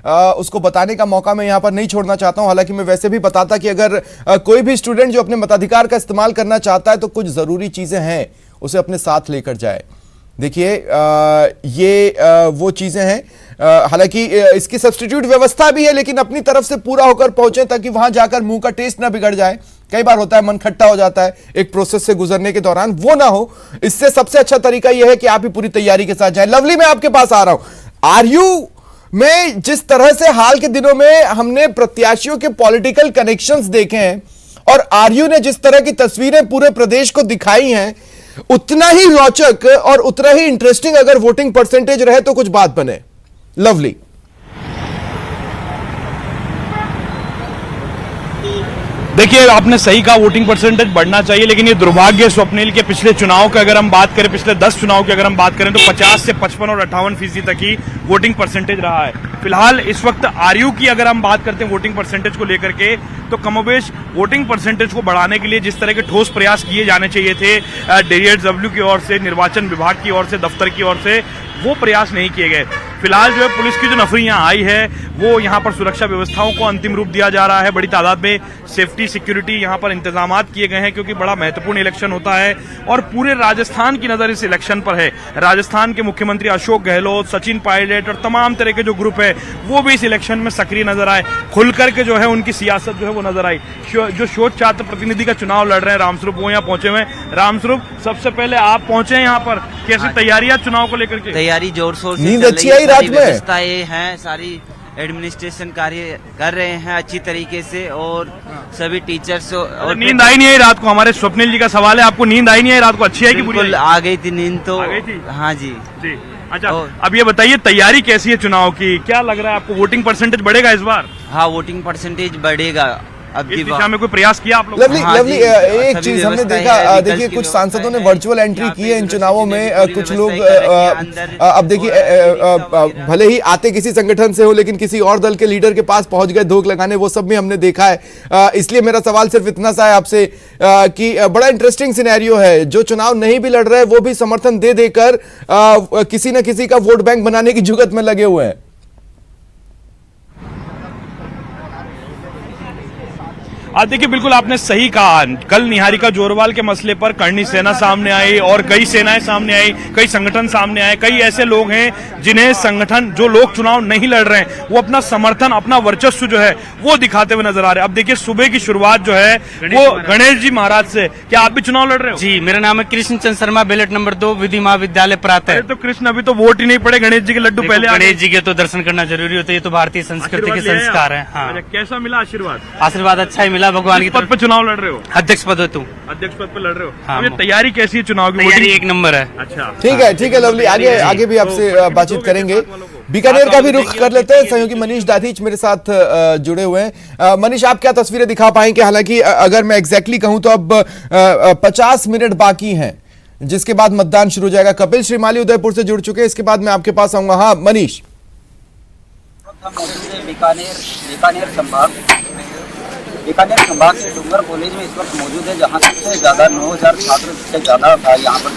उसको बताने का मौका मैं यहाँ पर नहीं छोड़ना चाहता हूं। हालांकि मैं वैसे भी बताता कि अगर कोई भी स्टूडेंट जो अपने मताधिकार का इस्तेमाल करना चाहता है तो कुछ जरूरी चीजें हैं उसे अपने साथ लेकर जाए। देखिए ये वो चीजें हैं, हालांकि इसकी सब्स्टिट्यूट व्यवस्था भी है, लेकिन अपनी तरफ से पूरा होकर पहुंचे ताकि वहां जाकर मुंह का टेस्ट ना बिगड़ जाए। कई बार होता है मन खट्टा हो जाता है एक प्रोसेस से गुजरने के दौरान, वो ना हो। इससे सबसे अच्छा तरीका यह है कि आप ही पूरी तैयारी के साथ जाएं। लवली, मैं आपके पास आ रहा हूं। आरयू में जिस तरह से हाल के दिनों में हमने प्रत्याशियों के पॉलिटिकल कनेक्शंस देखे हैं और आरयू ने जिस तरह की तस्वीरें पूरे प्रदेश को दिखाई हैं, उतना ही रोचक और उतना ही इंटरेस्टिंग अगर वोटिंग परसेंटेज रहे तो कुछ बात बने। लवली, देखिए आपने सही कहा, वोटिंग परसेंटेज बढ़ना चाहिए, लेकिन ये दुर्भाग्य स्वप्निल के पिछले चुनाव का अगर हम बात करें, पिछले 10 चुनाव की अगर हम बात करें तो 50 से 55 और 58% तक ही वोटिंग परसेंटेज रहा है। फिलहाल इस वक्त आरयू की अगर हम बात करते हैं वोटिंग परसेंटेज को लेकर के, तो कमोबेश वोटिंग परसेंटेज को बढ़ाने के लिए जिस तरह के ठोस प्रयास किए जाने चाहिए थे DHW की ओर से, निर्वाचन विभाग की ओर से, दफ्तर की ओर से, वो प्रयास नहीं किए गए। फिलहाल जो है पुलिस की जो नफरी यहाँ आई है वो यहाँ पर सुरक्षा व्यवस्थाओं को अंतिम रूप दिया जा रहा है। बड़ी तादाद में सेफ्टी सिक्योरिटी यहाँ पर इंतजामात किए गए हैं, क्योंकि बड़ा महत्वपूर्ण इलेक्शन होता है और पूरे राजस्थान की नजर इस इलेक्शन पर है। राजस्थान के मुख्यमंत्री अशोक गहलोत, सचिन पायलट और तमाम तरह के जो ग्रुप है वो भी इस इलेक्शन में सक्रिय नजर आए। खुल करके जो है उनकी सियासत जो है वो नजर आई। जो शोध छात्र प्रतिनिधि का चुनाव लड़ रहे हैं रामस्वरूप, वो यहाँ पहुंचे हुए हैं। रामस्वरूप, सबसे पहले आप पहुंचे हैं यहाँ पर, कैसी तैयारियां चुनाव को लेकर के? तैयारी जोर शोर से नींद अच्छी आई रात में? हैं, सारी एडमिनिस्ट्रेशन कार्य कर रहे हैं अच्छी तरीके से और सभी टीचर्स। और नींद आई नहीं है रात को? हमारे स्वप्निल जी का सवाल है, आपको नींद आई नहीं है रात को? अच्छी है कि बुरी? आ गई थी नींद तो। आ गई थी? हाँ जी जी। अच्छा, अब ये बताइए तैयारी कैसी है चुनाव की? क्या लग रहा है आपको, वोटिंग परसेंटेज बढ़ेगा इस बार? हाँ, वोटिंग परसेंटेज बढ़ेगा। अब इस दिशा में कोई प्रयास किया आप लोग? लवली, लवली, एक चीज हमने देखा, देखिए कुछ सांसदों ने वर्चुअल एंट्री की है इन चुनावों में। कुछ लोग अब देखिए भले ही आते किसी संगठन से हो लेकिन किसी और दल के लीडर के पास पहुंच गए धोख लगाने, वो सब भी हमने देखा है। इसलिए मेरा सवाल सिर्फ इतना सा है आपसे कि बड़ा इंटरेस्टिंग सिनेरियो है, जो चुनाव नहीं भी लड़ रहे वो भी समर्थन दे देकर किसी न किसी का वोट बैंक बनाने की जुगत में लगे हुए हैं। देखिए बिल्कुल आपने सही कहा। कल निहारिका जोरवाल के मसले पर करणी सेना सामने आई और कई सेनाएं सामने आई, कई संगठन सामने आए। कई ऐसे लोग हैं जिन्हें संगठन, जो लोग चुनाव नहीं लड़ रहे हैं, वो अपना समर्थन, अपना वर्चस्व जो है वो दिखाते हुए नजर आ रहे हैं। अब देखिए सुबह की शुरुआत जो है वो गणेश जी महाराज से। क्या आप भी चुनाव लड़ रहे हो? जी, मेरा नाम है कृष्ण चंद्र शर्मा, बैलेट नंबर 2, विधि महाविद्यालय प्रातः। तो कृष्ण, अभी तो वोट ही नहीं पड़े, गणेश जी के लड्डू पहले। गणेश जी के तो दर्शन करना जरूरी होता है, ये तो भारतीय संस्कृति के संस्कार है। हाँ। कैसा मिला आशीर्वाद? आशीर्वाद अच्छा ही मिला भगवान की। पद पे चुनाव लड़ रहे हो? अध्यक्ष पद तू? अध्यक्ष पद पे लड़ रहे हो? हाँ, ये तैयारी कैसी है चुनाव की? तैयारी एक नंबर है। अच्छा, ठीक है, ठीक है लवली, आगे भी आपसे बातचीत करेंगे। बीकानेर का भी रुख कर लेते हैं। सहयोगी मनीष दाधीच मेरे साथ जुड़े हुए हैं। मनीष, आप क्या तस्वीरें दिखा पाएंगे? हालांकि अगर मैं एग्जैक्टली कहूं तो अब 50 मिनट बाकी हैं, जिसके बाद मतदान शुरू हो जाएगा। कपिल श्रीमाली उदयपुर से जुड़ चुके हैं, इसके बाद मैं आपके पास आऊंगा। हाँ मनीष। बीकानेर संभाग के डूंगर कॉलेज में इस वक्त मौजूद है, जहां सबसे ज्यादा 9000 छात्र से ज्यादा यहाँ पर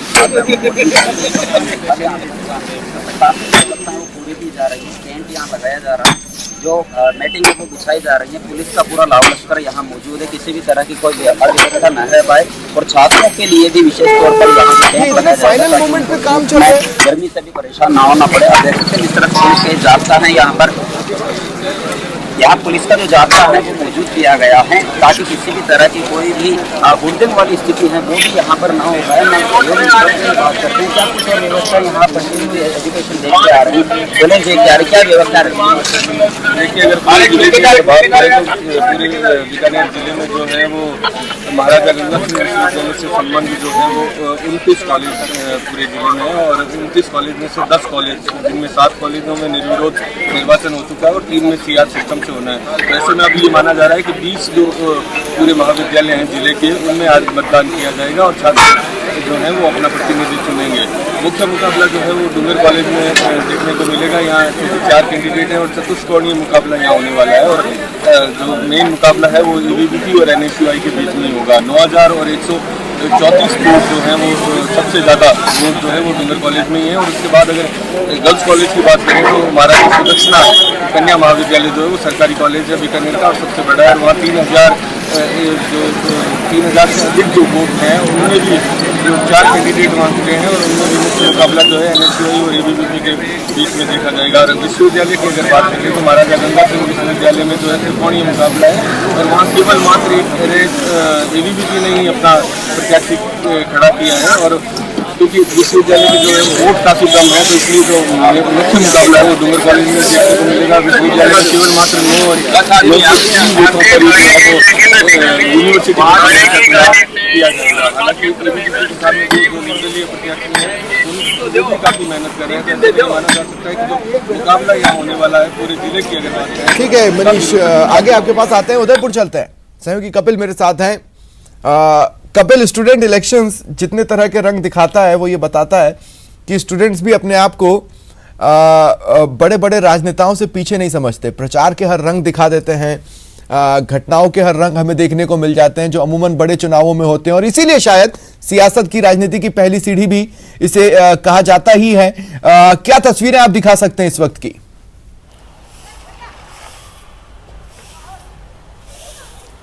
वो पूरी की जा रही है। टेंट यहाँ लगाया जा रहा है, जो नेटिंग वो बिछाई जा रही है। पुलिस का पूरा लाव लश्कर यहाँ मौजूद है, किसी भी तरह की कोई अव्यवस्था न रह पाए और छात्रों के लिए भी विशेष तौर पर यहाँ फाइनल मोमेंट पे काम चल रहा है, गर्मी से भी परेशान ना होना पड़े। अब देखते इस तरफ पुलिस के जाब्ता है, यहाँ पुलिस का जो जाब्ता है वो मौजूद किया गया है, ताकि किसी भी तरह की कोई भी उलझन वाली स्थिति है वो भी यहाँ पर ना हो पाए। बात करते हैं क्या कुछ व्यवस्था यहाँ पर एजुकेशन देखते आ रहे हैं, बोले क्या व्यवस्था रही? देखिए, अगर पूरे बीकानेर जिले में जो है वो महाराजा गंगा सिंह विश्वविद्यालय से संबंधित जो है वो 29 कॉलेज पूरे जिले में है और 29 कॉलेज में से 10 कॉलेज, जिनमें 7 कॉलेजों में निर्विरोध निर्वाचन हो चुका है और 3 में CR सिस्टम से होना है। तो ऐसे में अब ये माना जा रहा है कि 20 जो पूरे महाविद्यालय हैं जिले के, उनमें आज मतदान किया जाएगा और छात्र जो है वो अपना प्रतिनिधि चुनेंगे। मुख्य मुकाबला जो है वो डूंगर कॉलेज में देखने को मिलेगा। यहाँ 4 कैंडिडेट हैं और चतुष्कोणीय मुकाबला यहाँ होने वाला है और जो मेन मुकाबला है वो EVBP और NSUI के बीच में होगा। 9000 और 34 पोस्ट जो है वो सबसे ज़्यादा वोट जो है वो डूंगर कॉलेज में ही है। और उसके बाद अगर गर्ल्स कॉलेज की बात करें तो महाराजा सुदक्षिणा कन्या महाविद्यालय जो है वो सरकारी कॉलेज है बीकानेर का और सबसे बड़ा है। वहाँ 3000 से अधिक जो वोट हैं उनमें भी जो 4 कैंडिडेट वहाँ चुके हैं और उनमें भी मुख्य मुकाबला जो है NSUI और ABVP के बीच में देखा जाएगा। और विश्वविद्यालय की अगर बात करें तो महाराजा गंगा सिंह विश्वविद्यालय में जो है त्रिकोणीय मुकाबला है और वहाँ केवल मात्र एक ABVP ने ही अपना प्रत्याशी खड़ा किया है। और क्योंकि विश्वविद्यालय में जो है वोट काफी कम है तो इसलिए जो मुख्य मुकाबला है वो डूंगर कॉलेज में देखने को मिलेगा। विश्वविद्यालय में केवल मात्र 9 और 3 वोटों पर यूनिवर्सिटी किया जाएगा। हालांकि निर्दलीय प्रत्याशी है वो काफी मेहनत कर रहे हैं तो माना जा सकता है कि जो मुकाबला यहाँ होने वाला है पूरे जिले की अगर बात करें। ठीक है मनीष, आगे आपके पास आते हैं, उदयपुर चलते हैं। सहयोगी कपिल मेरे साथ हैं। कपिल, स्टूडेंट इलेक्शंस जितने तरह के रंग दिखाता है वो ये बताता है कि स्टूडेंट्स भी अपने आप को बड़े बड़े राजनेताओं से पीछे नहीं समझते। प्रचार के हर रंग दिखा देते हैं, घटनाओं के हर रंग हमें देखने को मिल जाते हैं जो अमूमन बड़े चुनावों में होते हैं और इसीलिए शायद सियासत की राजनीति की पहली सीढ़ी भी इसे कहा जाता ही है। क्या तस्वीरें आप दिखा सकते हैं इस वक्त की?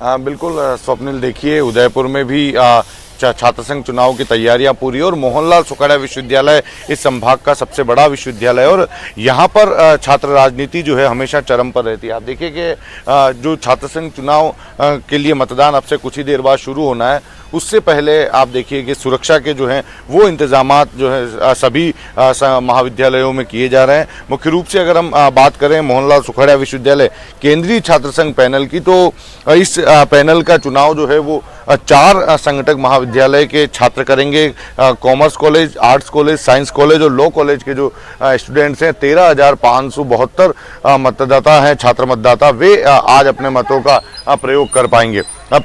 बिल्कुल स्वप्निल, देखिए उदयपुर में भी छात्र संघ चुनाव की तैयारियां पूरी और मोहनलाल सुखाड़िया विश्वविद्यालय इस संभाग का सबसे बड़ा विश्वविद्यालय और यहाँ पर छात्र राजनीति जो है हमेशा चरम पर रहती है। आप देखिए कि जो छात्र संघ चुनाव के लिए मतदान अब से कुछ ही देर बाद शुरू होना है, उससे पहले आप देखिए कि सुरक्षा के जो हैं वो इंतजामात जो है सभी महाविद्यालयों में किए जा रहे हैं। मुख्य रूप से अगर हम बात करें मोहनलाल सुखाड़िया विश्वविद्यालय केंद्रीय छात्र संघ पैनल की, तो इस पैनल का चुनाव जो है वो 4 संगठक महाविद्यालय के छात्र करेंगे। Commerce college, arts college, science college और लॉ कॉलेज के जो स्टूडेंट्स हैं 13,572 मतदाता हैं, छात्र मतदाता, वे आज अपने मतों का प्रयोग कर पाएंगे। अब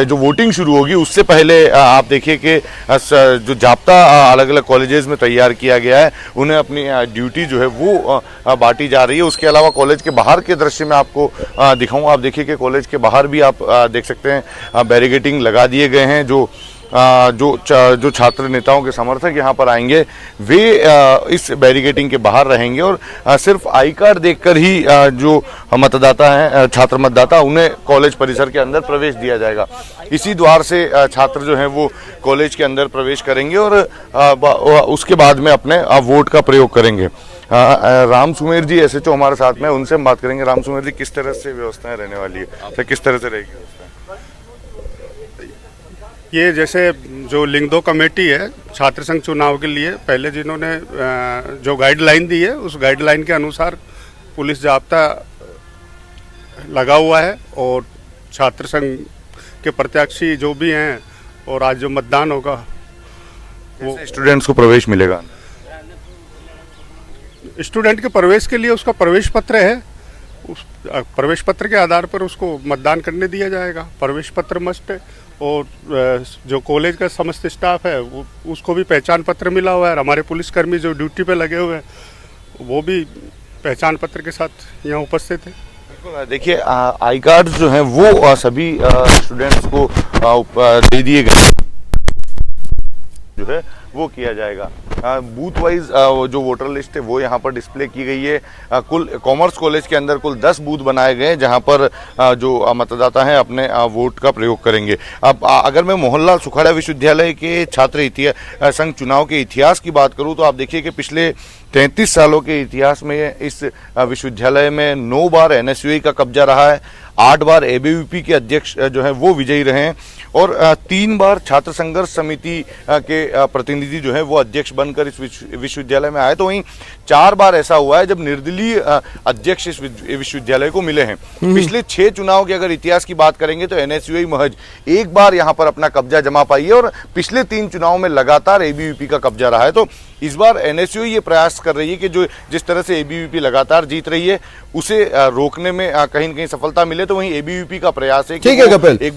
जो वोटिंग शुरू होगी उससे पहले आप देखिए कि जो जाब्ता अलग अलग कॉलेजेस में तैयार किया गया है उन्हें अपनी ड्यूटी जो है वो बांटी जा रही है। उसके अलावा कॉलेज के बाहर के दृश्य में आपको दिखाऊं। आप देखिए कि कॉलेज के बाहर भी आप देख सकते हैं बैरिकेडिंग लगा दिए गए हैं। जो छात्र नेताओं के समर्थक यहाँ पर आएंगे वे इस बैरिकेडिंग के बाहर रहेंगे और सिर्फ आई कार्ड देखकर ही जो मतदाता हैं, छात्र मतदाता, उन्हें कॉलेज परिसर के अंदर प्रवेश दिया जाएगा। इसी द्वार से छात्र जो हैं वो कॉलेज के अंदर प्रवेश करेंगे और उसके बाद में अपने वोट का प्रयोग करेंगे। राम सुमेर जी SHO हमारे साथ में, उनसे हम बात करेंगे। राम सुमेर जी, किस तरह से व्यवस्थाएं रहने वाली है, तो किस तरह से रहेगी व्यवस्था? ये जैसे जो लिंगदो कमेटी है छात्र संघ चुनाव के लिए, पहले जिन्होंने जो गाइडलाइन दी है उस गाइडलाइन के अनुसार पुलिस जाब्ता लगा हुआ है और छात्र संघ के प्रत्याशी जो भी हैं और आज जो मतदान होगा वो स्टूडेंट्स को प्रवेश मिलेगा। स्टूडेंट के प्रवेश के लिए उसका प्रवेश पत्र है, उस प्रवेश पत्र के आधार पर उसको मतदान करने दिया जाएगा। प्रवेश पत्र मस्ट है और जो कॉलेज का समस्त स्टाफ है उसको भी पहचान पत्र मिला हुआ है। और हमारे पुलिसकर्मी जो ड्यूटी पे लगे हुए हैं वो भी पहचान पत्र के साथ यहाँ उपस्थित है। देखिए आई कार्ड जो हैं वो सभी स्टूडेंट्स को दे दिए गए जो है वो किया जाएगा। बूथ वाइज जो वोटर लिस्ट है वो यहाँ पर डिस्प्ले की गई है। कुल कॉमर्स कॉलेज के अंदर कुल 10 बूथ बनाए गए हैं जहाँ पर जो मतदाता हैं अपने वोट का प्रयोग करेंगे। अब अगर मैं मोहनलाल सुखाड़िया विश्वविद्यालय के छात्र संघ चुनाव के इतिहास की बात करूँ तो आप देखिए कि पिछले 33 सालों के इतिहास में इस विश्वविद्यालय में 9 बार NSUI का कब्जा रहा है, 8 बार ABVP के अध्यक्ष जो हैं वो विजयी रहे हैं और 3 बार छात्र संघर्ष समिति के प्रतिनिधि जो हैं वो अध्यक्ष बनकर इस विश्वविद्यालय में आए। तो वहीं 4 बार ऐसा हुआ है जब निर्दलीय अध्यक्ष इस विश्वविद्यालय को मिले हैं। पिछले 6 चुनाव के अगर इतिहास की बात करेंगे तो NSUI महज 1 बार यहाँ पर अपना कब्जा जमा पाई है और पिछले 3 चुनाव में लगातार ABVP का कब्जा रहा है। तो इस बार NSUI ये प्रयास कर रही है कि जो जिस तरह से ABVP लगातार जीत रही है उसे रोकने में कहीं न कहीं सफलता मिले। तो वहीं ABVP का प्रयास है कि ठीक है कपिल। एक बार